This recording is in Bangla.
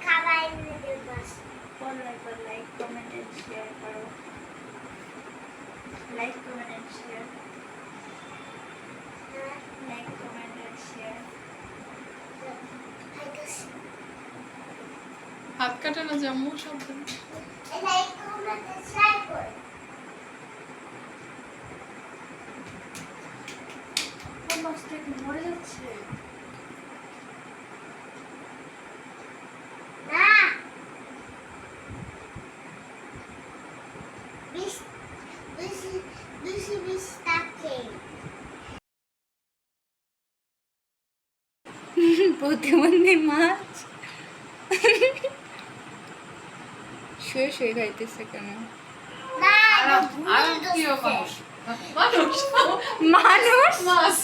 খাবার এনে দেব বাস। লাইক কমেন্ট এন্ড শেয়ার করো। Like comment and share. Like comment and share. হাত কাটে না জামু সব লাইক কমেন্ট এন্ড শেয়ার করো। মাছটা কি মরে যাচ্ছে? না বিশ টাকা প্রতিবন্ধী মাছ শুয়ে শুয়ে খাইতেছে কেন? আর কি মানুষ মানুষ মাছ